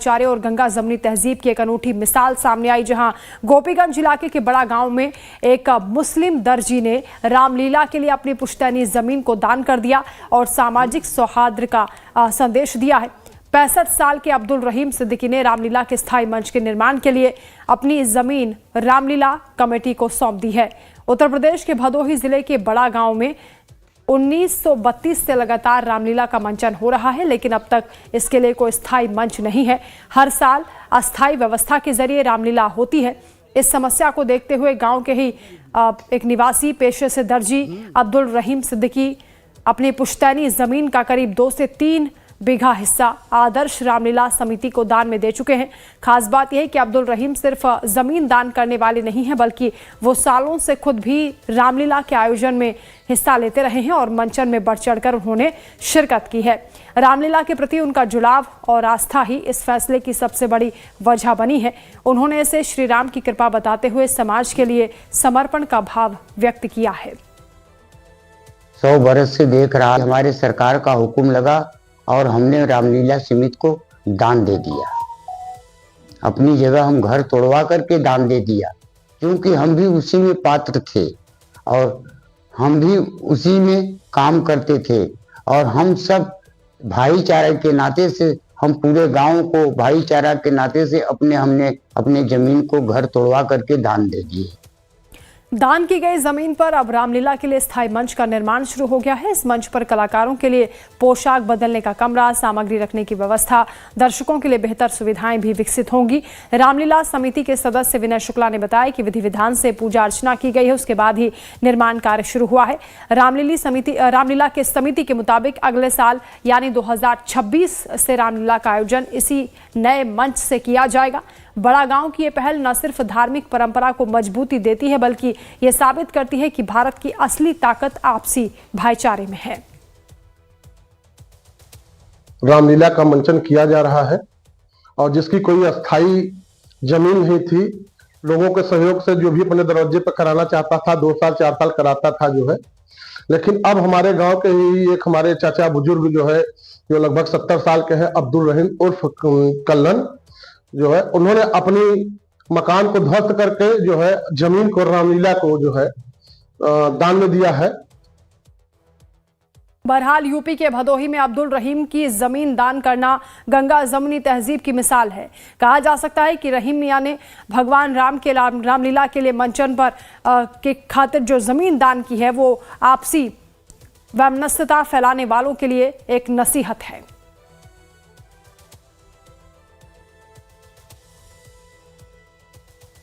भाईचारे और गंगा जमनी तहजीब की एक अनूठी मिसाल सामने आई, जहां गोपीगंज इलाके के बड़ा गांव में एक मुस्लिम दर्जी ने रामलीला के लिए अपनी पुश्तैनी जमीन को दान कर दिया और सामाजिक सौहार्द का संदेश दिया है। 65 साल के अब्दुल रहीम सिद्दीकी ने रामलीला के स्थायी मंच के निर्माण के लिए अपनी जमीन रामलीला कमेटी को सौंप दी है। उत्तर प्रदेश के भदोही जिले के बड़ा गांव में 1932 से लगातार रामलीला का मंचन हो रहा है, लेकिन अब तक इसके लिए कोई स्थायी मंच नहीं है। हर साल अस्थायी व्यवस्था के जरिए रामलीला होती है। इस समस्या को देखते हुए गांव के ही एक निवासी पेशे से दर्जी अब्दुल रहीम सिद्दीकी अपनी पुश्तैनी जमीन का करीब 2 से 3 बीघा हिस्सा आदर्श रामलीला समिति को दान में दे चुके हैं। खास बात यह है कि अब्दुल रहीम सिर्फ जमीन दान करने वाले नहीं हैं, बल्कि वो सालों से खुद भी रामलीला के आयोजन में हिस्सा लेते रहे हैं और मंचन में बढ़ चढ़कर उन्होंने शिरकत की है। रामलीला के प्रति उनका जुड़ाव और आस्था ही इस फैसले की सबसे बड़ी वजह बनी है। उन्होंने इसे श्री राम की कृपा बताते हुए समाज के लिए समर्पण का भाव व्यक्त किया है। 100 बरस से देख रहा, हमारे सरकार का हुक्म लगा और हमने रामलीला समिति को दान दे दिया। अपनी जगह हम घर तोड़वा करके दान दे दिया, क्योंकि हम भी उसी में पात्र थे और हम भी उसी में काम करते थे और हम सब भाईचारे के नाते से, हम पूरे गांव को भाईचारा के नाते से हमने अपने जमीन को घर तोड़वा करके दान दे दिए। दान की गई जमीन पर अब रामलीला के लिए स्थायी मंच का निर्माण शुरू हो गया है। इस मंच पर कलाकारों के लिए पोशाक बदलने का कमरा, सामग्री रखने की व्यवस्था, दर्शकों के लिए बेहतर सुविधाएं भी विकसित होंगी। रामलीला समिति के सदस्य विनय शुक्ला ने बताया कि विधि विधान से पूजा अर्चना की गई है, उसके बाद ही निर्माण कार्य शुरू हुआ है। रामलीला के समिति के मुताबिक अगले साल यानी 2026 से रामलीला का आयोजन इसी नए मंच से किया जाएगा। बड़ा गांव की ये पहल न सिर्फ धार्मिक परंपरा को मजबूती देती है, बल्कि ये साबित करती है कि भारत की असली ताकत आपसी भाईचारे में है। रामलीला का मंचन किया जा रहा है और जिसकी कोई अस्थाई जमीन नहीं थी, लोगों के सहयोग से जो भी अपने दरवाजे पर कराना चाहता था 2 साल 4 साल कराता था जो है। लेकिन अब हमारे गांव के ही एक हमारे चाचा बुजुर्ग जो है, जो लगभग 70 साल के हैं, अब्दुल रहीम उर्फ कल्लन जो है, उन्होंने अपनी मकान को ध्वस्त करके जो है जमीन को रामलीला को जो है दान में दिया है। बहरहाल यूपी के भदोही में अब्दुल रहीम की जमीन दान करना गंगा जमनी तहजीब की मिसाल है। कहा जा सकता है कि रहीम मियां ने भगवान राम के रामलीला के लिए मंचन पर के खातिर जो जमीन दान की है, वो आपसी वैमनस्यता फैलाने वालों के लिए एक नसीहत है।